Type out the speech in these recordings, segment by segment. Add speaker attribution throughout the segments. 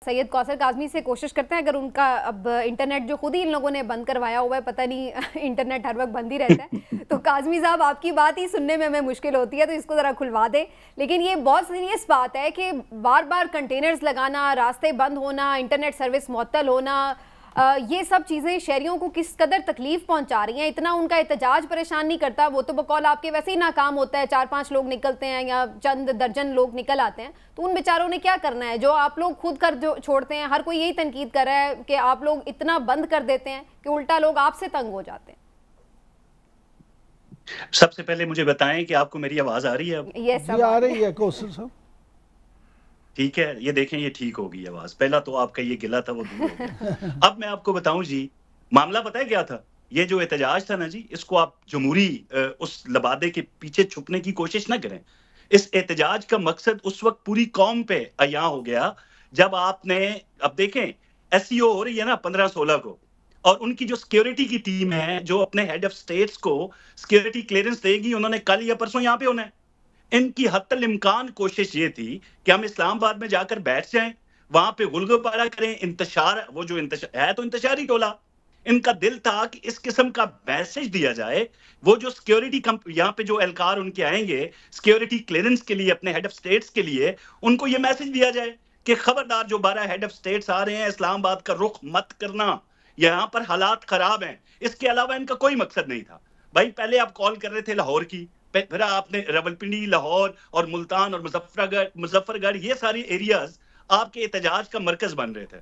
Speaker 1: सैयद कौसर काज़मी से कोशिश करते हैं, अगर उनका अब इंटरनेट जो खुद ही इन लोगों ने बंद करवाया हुआ है, पता नहीं इंटरनेट हर वक्त बंद ही रहता है तो काज़मी साहब आपकी बात ही सुनने में हमें मुश्किल होती है, तो इसको ज़रा खुलवा दें। लेकिन ये बहुत सीरियस बात है कि बार बार कंटेनर्स लगाना, रास्ते बंद होना, इंटरनेट सर्विस मुअत्तल होना, ये सब चीज़ें शहरियों को किस कदर तकलीफ पहुंचा रही हैं। इतना उनका एहतजाज परेशान नहीं करता, वो तो बकौल आपके वैसे ही नाकाम होता है, 4-5 लोग निकलते हैं या चंद दर्जन लोग निकल आते हैं, तो उन बेचारों ने क्या करना है जो आप लोग खुद कर जो छोड़ते हैं। हर कोई यही तनकीद कर रहा है कि आप लोग इतना बंद कर देते हैं कि उल्टा लोग आपसे तंग हो जाते हैं।
Speaker 2: सबसे पहले मुझे बताएं कि आपको मेरी आवाज आ रही है?
Speaker 1: यस,
Speaker 3: आ रही है कौसर साहब।
Speaker 2: ठीक है, ये देखें, ये ठीक होगी आवाज। पहला तो आपका ये गिला था वो दूर हो गया। अब मैं आपको बताऊं जी, मामला पता है क्या था? ये जो एहतजाज था ना जी, इसको आप जमहूरी उस लबादे के पीछे छुपने की कोशिश ना करें। इस एहतजाज का मकसद उस वक्त पूरी कौम पे अयां हो गया जब आपने, अब देखें एसईओ हो रही है ना 15-16 को, और उनकी जो सिक्योरिटी की टीम है जो अपने हेड ऑफ स्टेट्स को सिक्योरिटी क्लियरेंस देगी, उन्होंने कल या परसों यहाँ पे होना है। इनकी हत्तल इम्कान कोशिश ये थी कि हम इस्लामाबाद में जाकर बैठ जाएं, वहां पे गुलगुबारा करें, इंतशार, वो जो इंतशार है तो इंतशारी टोला। इनका दिल था कि इस किस्म का मैसेज दिया जाए, वो जो सिक्योरिटी यहाँ पे जो एहलकार उनके आएंगे सिक्योरिटी क्लियरेंस के लिए, अपने हेड ऑफ स्टेट्स के लिए, उनको ये मैसेज दिया जाए कि खबरदार जो 12 हेड ऑफ स्टेट्स आ रहे हैं, इस्लामाबाद का रुख मत करना, यहाँ पर हालात खराब हैं। इसके अलावा इनका कोई मकसद नहीं था। भाई पहले आप कॉल कर रहे थे लाहौर की, फिर आपने रावलपिंडी, लाहौर और मुल्तान और मुजफ्फरगढ़ ये सारी एरियाज आपके एहतजाज का मरकज बन रहे थे।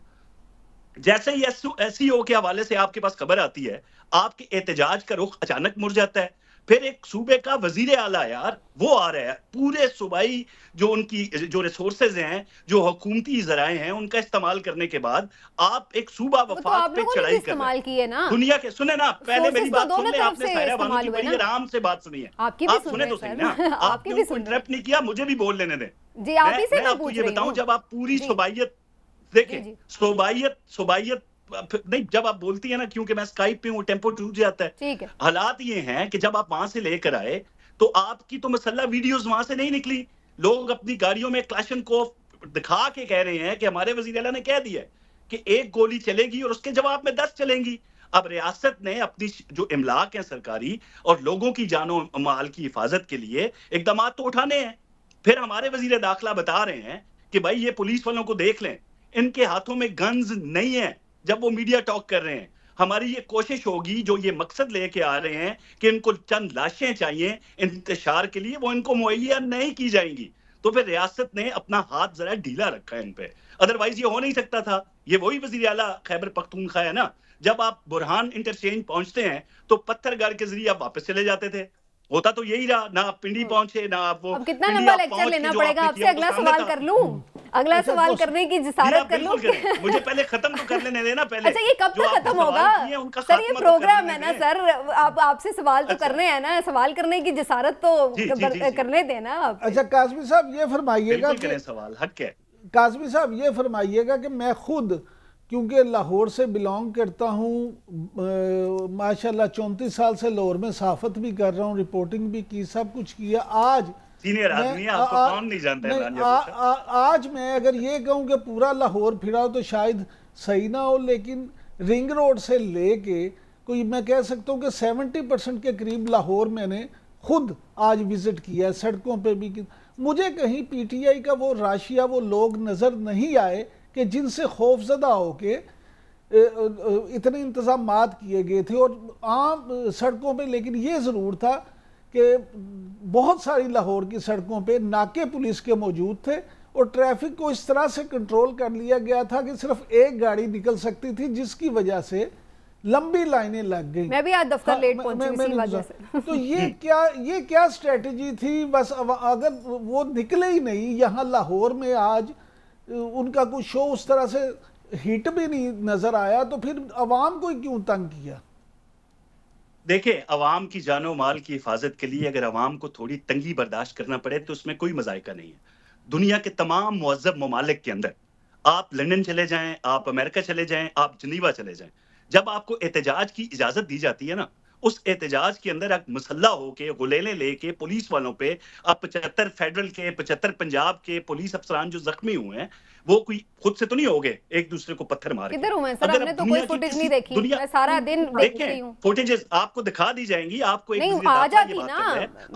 Speaker 2: जैसे ही एसईओ के हवाले से आपके पास खबर आती है, आपके एहतजाज का रुख अचानक मुड़ जाता है। फिर एक सूबे का वजीर आला यार वो आ रहा है, पूरे सूबाई जो उनकी जो रिसोर्सेज हैं, जो हुकूमती जराए हैं, उनका इस्तेमाल करने के बाद आप एक सूबा वफाक पे चढ़ाई कर रहे हैं। दुनिया के सुने ना, पहले मेरी बात सुन ले, आपने सायरा बानो की बड़ी आराम से बात सुनी है,
Speaker 1: आपकी भी
Speaker 2: आप सुने तो सही ना, आपने कोई इंटरप्ट नहीं किया, मुझे भी बोल लेने दें
Speaker 1: जी। आप ही से मैं
Speaker 2: आपको ये बताऊं, जब आप पूरी सूबाइयत देखें, सूबाइयत नहीं, जब आप बोलती है ना, क्योंकि मैं स्काइप पे हूँ, टेम्पो टूट जाता है।
Speaker 1: ठीक है।
Speaker 2: हालात ये हैं कि जब आप वहां से लेकर आए तो आपकी तो मसल्ला वीडियोस वहां से नहीं निकली। लोग अपनी गाड़ियों में क्लाशनकोफ दिखा के कह रहे हैं कि हमारे वजीर आला ने कह दिया कि एक गोली चलेगी और उसके जवाब में 10 चलेंगी। अब रियासत ने अपनी जो इमलाक है सरकारी और लोगों की जानो माल की हिफाजत के लिए इकदाम तो उठाने हैं। फिर हमारे वजीर दाखिला बता रहे हैं कि भाई ये पुलिस वालों को देख लें, इनके हाथों में गन्स नहीं है। जब वो मीडिया टॉक कर रहे हैं, हमारी ये कोशिश होगी, जो ये मकसद लेके आ रहे हैं कि इनको चंद लाशें चाहिए इंतशार के लिए, वो इनको मुहैया नहीं की जाएंगी। तो फिर रियासत ने अपना हाथ जरा ढीला रखा है इन पे, अदरवाइज ये हो नहीं सकता था। ये वही वजीर आला खैबर पख्तूनख्वा है ना, जब आप बुरहान इंटरचेंज पहुंचते हैं तो पत्थरगाड़ के जरिए आप वापस चले जाते थे। होता तो यही रहा ना, आप पिंडी पहुंचे ना आप वो।
Speaker 1: अब कितना लंबा लेक्चर लेना पड़ेगा आपसे? अगला सवाल कर लूं, अगला सवाल करने की जिसारत कर लूं।
Speaker 2: मुझे पहले खत्म तो कर लेने देना पहले।
Speaker 1: अच्छा, ये कब तक खत्म होगा सर? ये प्रोग्राम है ना सर, आप आपसे सवाल तो कर रहे हैं ना, सवाल करने की जिसारत तो करने देना आप।
Speaker 3: अच्छा काज़मी साहब ये फरमाइएगा कि
Speaker 2: सवाल हक है,
Speaker 3: काज़मी साहब ये फरमाइएगा कि मैं खुद क्योंकि लाहौर से बिलोंग करता हूँ, माशाल्लाह 34 साल से लाहौर में सहाफ़त भी कर रहा हूँ, रिपोर्टिंग भी की, सब कुछ किया। आज
Speaker 2: सीनियर आदमी है, आपको कौन नहीं जानता है।
Speaker 3: आज मैं अगर ये कहूँ कि पूरा लाहौर फिरा तो शायद सही ना हो, लेकिन रिंग रोड से लेके कोई मैं कह सकता हूँ कि 70% के करीब लाहौर मैंने खुद आज विज़िट किया है, सड़कों पे भी। मुझे कहीं पीटीआई का वो राशिया, वो लोग नज़र नहीं आए कि जिनसे खौफजदा हो के इतने इंतजामात किए गए थे और आम सड़कों पे। लेकिन ये ज़रूर था कि बहुत सारी लाहौर की सड़कों पे नाके पुलिस के मौजूद थे और ट्रैफिक को इस तरह से कंट्रोल कर लिया गया था कि सिर्फ एक गाड़ी निकल सकती थी, जिसकी वजह से लंबी लाइनें लग गई।
Speaker 1: मैं भी आज दफ्तर लेट पहुंची इसी वजह से।
Speaker 3: तो ये क्या स्ट्रेटजी थी? बस अगर वो निकले ही नहीं यहाँ लाहौर में, आज उनका कुछ शो उस तरह से हिट भी नहीं नजर आया, तो फिर अवाम को क्यों तंग किया?
Speaker 2: देखिए, अवाम की जानो माल की हिफाजत के लिए अगर अवाम को थोड़ी तंगी बर्दाश्त करना पड़े तो उसमें कोई मजायका नहीं है। दुनिया के तमाम मुअज़्ज़ब ममालिक के अंदर आप लंदन चले जाएं, आप अमेरिका चले जाएं, आप जनीवा चले जाएं, जब आपको एहतजाज की इजाजत दी जाती है ना, उस एहतजाज के अंदर एक मुसल्ला होके गुलेले लेके पुलिस वालों पे, अब 75 फेडरल के 75 पंजाब के पुलिस अफसरान जो जख्मी हुए हैं, वो कोई खुद से तो नहीं हो गए एक दूसरे को पत्थर मार के।
Speaker 1: किधर हूं मैं सर, हमने तो कोई फुटेज नहीं देखी, मैं सारा दिन देख रही हूं।
Speaker 2: फुटेजेस आपको दिखा दी जाएंगी, आपको
Speaker 1: नहीं आ जाती ना,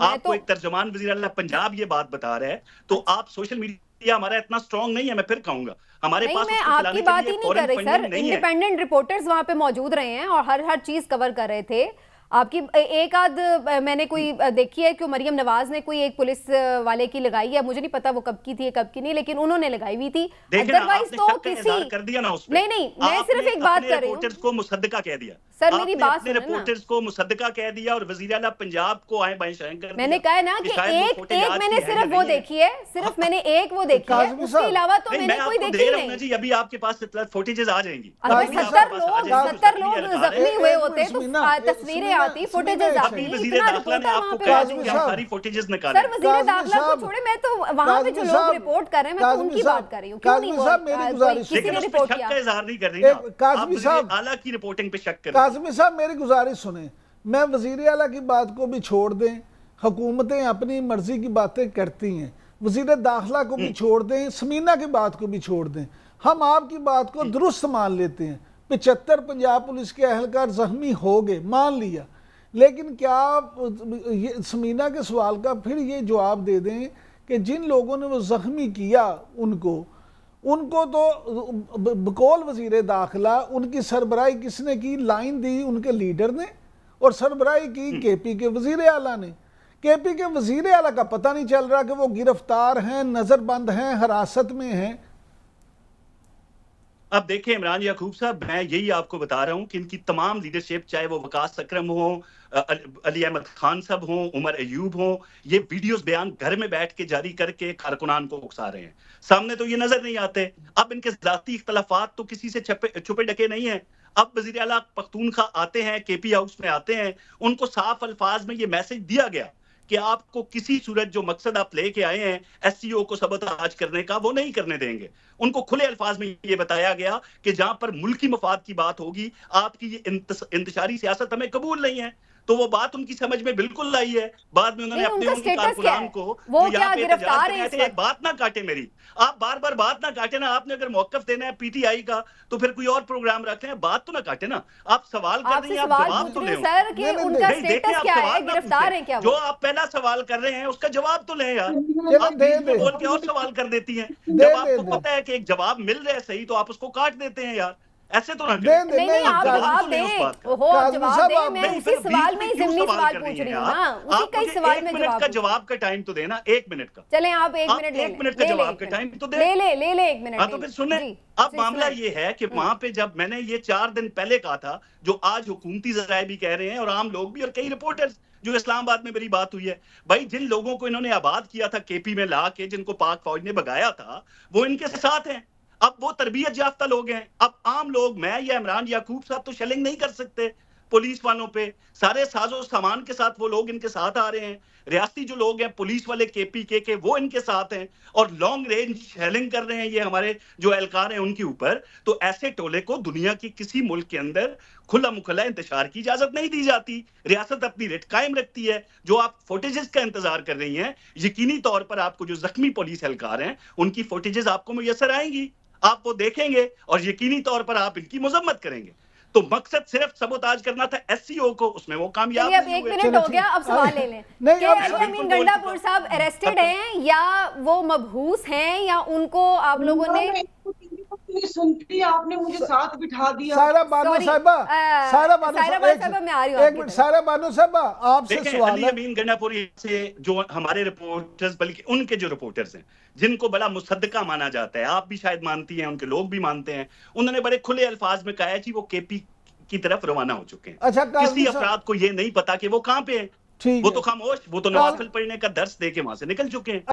Speaker 2: आपको एक तर्जुमान वज़ीर आला पंजाब ये बात बता रहा है, तो आप सोशल मीडिया हमारा इतना स्ट्रांग नहीं है, मैं फिर कहूंगा हमारे पास।
Speaker 1: मैं आपकी बात ही नहीं कर रही सर, इंडिपेंडेंट रिपोर्टर्स वहां पे मौजूद रहे हैं और हर चीज कवर कर रहे थे। आपकी एक आध मैंने कोई देखी है कि मरियम नवाज ने कोई एक पुलिस वाले की लगाई है, मुझे नहीं पता वो कब की थी कब की नहीं, लेकिन उन्होंने लगाई हुई थी। अदरवाइज तो किसी
Speaker 2: कर दिया ना उसपे।
Speaker 1: नहीं मैं सिर्फ एक बात कर रही हूँ,
Speaker 2: रिपोर्टर्स को मुसद्दका कह दिया
Speaker 1: सर मेरी बात सुनो ना,
Speaker 2: रिपोर्टर्स को मुसद्दका कह दिया और वज़ीर आला पंजाब को आए बाएं शाएं कर दिया।
Speaker 1: मैंने कहा है ना कि एक मैंने सिर्फ वो देखी है, सिर्फ मैंने एक वो देखी है, उसके अलावा तो मैंने कोई देखी नहीं।
Speaker 2: जी अभी आपके पास फुटेजेस आ जाएंगी।
Speaker 1: 70 लोग जख्मी हुए होते तो तस्वीरें आती, फुटेजेस आती,
Speaker 2: वज़ीर दाखिला ने आपको कहा कि हम सारी फुटेजेस निकालें।
Speaker 1: सर वज़ीर दाखिला को छोड़े, मैं तो वहां पे जो लोग रिपोर्ट कर रहे हैं मैं तो उनकी बात कर रही हूं। क्यों नहीं वो किसी ने रिपोर्ट किया?
Speaker 2: इज़हार नहीं कर रही ना,
Speaker 3: काज़मी साहब
Speaker 2: आला की रिपोर्टिंग पे शक कर रहे हैं।
Speaker 3: काज़मी साहब मेरी गुजारिश सुने, मैं वज़ीर आला की बात को भी छोड़ दें, हुकूमतें अपनी मर्जी की बातें करती हैं, वज़ीर दाखिला को भी छोड़ दें, समीना की बात को भी छोड़ दें, हम आपकी बात को दुरुस्त मान लेते हैं। 75 पंजाब पुलिस के अहलकार जख्मी हो गए, मान लिया, लेकिन क्या आप ये समीना के सवाल का फिर ये जवाब दे दें कि जिन लोगों ने वो जख्मी किया उनको तो बकौल वज़ीर दाखिला उनकी सरबराही किसने की? लाइन दी उनके लीडर ने और सरबराही की केपी के वज़ीर आला ने। केपी के वज़ीर आला का पता नहीं चल रहा कि वो गिरफ्तार हैं, नजरबंद हैं, हिरासत में हैं।
Speaker 2: अब देखिए इमरान याकूब साहब, मैं यही आपको बता रहा हूं कि इनकी तमाम लीडरशिप, चाहे वो वकास अकरम हो, अली अहमद खान साहब हो, उमर अयूब हो, ये वीडियोस बयान घर में बैठ के जारी करके कारकुनान को उकसा रहे हैं। सामने तो ये नजर नहीं आते। अब इनके जाती इख्तलाफात तो किसी से छुपे ढके नहीं है। अब वज़ीर आला पख्तूनख्वा आते हैं, केपी हाउस में आते हैं, उनको साफ अल्फाज में ये मैसेज दिया गया कि आपको किसी सूरत जो मकसद आप लेके आए हैं एससीओ को सबोताज करने का, वो नहीं करने देंगे। उनको खुले अल्फाज में ये बताया गया कि जहां पर मुल्की मफाद की बात होगी, आपकी ये इंतशारी सियासत हमें कबूल नहीं है। तो वो बात उनकी समझ में बिल्कुल आई है। बाद में उन्होंने अपने उनके कारकुनान को
Speaker 1: वो क्या गिरफ्तार है,
Speaker 2: एक बात ना काटे मेरी, आप बार बार बात ना काटे ना। आपने अगर मौकफ देना है पीटीआई का तो फिर कोई और प्रोग्राम रख लें, बात तो ना काटे ना। आप सवाल कर रही हैं, आप जवाब तो लें
Speaker 1: सर कि उनका स्टेटस क्या है, गिरफ्तार है क्या?
Speaker 2: जो आप पहला सवाल कर रहे हैं उसका जवाब तो लें यार। आप बीच में बोल के और सवाल कर देती हैं। जब आपको पता है कि एक जवाब मिल रहा है सही, तो आप उसको काट देते हैं यार। ऐसे तो ना
Speaker 1: नहीं आप जवाब दें, ओहो जवाब दें। मैं उसी सवाल में ज़िमनी सवाल पूछ रही हूं ना, उसी का ही सवाल में जवाब।
Speaker 2: जवाब का टाइम तो देना, 1 मिनट का।
Speaker 1: चलें आप 1 मिनट ले,
Speaker 2: 1 मिनट का जवाब का टाइम तो दे
Speaker 1: ले 1 मिनट।
Speaker 2: हाँ तो फिर सुने, अब मामला ये है कि वहां पे जब मैंने ये 4 दिन पहले कहा था, जो आज हुकूमती ज़राए भी कह रहे हैं और आम लोग भी और कई रिपोर्टर्स जो इस्लामाबाद में मेरी बात हुई है, भाई जिन लोगों को इन्होंने आबाद किया था केपी में ला के, जिनको पाक फौज ने भगाया था, वो इनके साथ हैं। अब वो तरबियत याफ्ता लोग हैं। अब आम लोग, मैं या इमरान याकूब साहब तो शेलिंग नहीं कर सकते पुलिस वालों पे। सारे साजो सामान के साथ वो लोग इनके साथ आ रहे हैं। रियासती जो लोग हैं पुलिस वाले केपी के वो इनके साथ हैं और लॉन्ग रेंज शेलिंग कर रहे हैं ये हमारे जो एहलकार हैं उनके ऊपर। तो ऐसे टोले को दुनिया की किसी मुल्क के अंदर खुला मुखला इंतशार की इजाजत नहीं दी जाती। रियासत अपनी रेट कायम रखती है। जो आप फुटेजेस का इंतजार कर रही हैं, यकीनी तौर पर आपको जो जख्मी पुलिस एहलकार हैं उनकी फुटेजेस आपको मुयस्सर आएंगी, आप वो देखेंगे और यकीनी तौर पर आप इनकी मजम्मत करेंगे। तो मकसद सिर्फ सबोताज करना था एससीओ को, उसमें वो कामयाब
Speaker 1: नहीं हुए। अब 1 मिनट हो गया, अब सवाल ले लें। क्या अमीन गंडापुर साहब अरेस्टेड हैं या वो मबहूस हैं या उनको आप लोगों ने
Speaker 4: सुनती, आपने मुझे साथ बिठा दिया?
Speaker 3: सारा बानो साहिबा, सारा बानो साहिबा,
Speaker 1: मैं आ रही हूं।
Speaker 3: एक मिनट, सारा बानो साहिबा आपसे सवाल है।
Speaker 2: अमीन गंडापुरी से जो हमारे रिपोर्टर्स, बल्कि उनके जो रिपोर्टर्स हैं जिनको बड़ा मुसद्दका माना जाता है, आप भी शायद मानती हैं, उनके लोग भी मानते हैं, उन्होंने बड़े खुले अल्फाज में कहा है कि वो केपी की तरफ रवाना हो चुके हैं।
Speaker 3: अच्छा,
Speaker 2: किसी अफराद को ये नहीं पता कि वो कहाँ पे हैं। वो तो खामोश, वो तो नवाफिल पढ़ने का दर्स दे के वहां से निकल चुके हैं।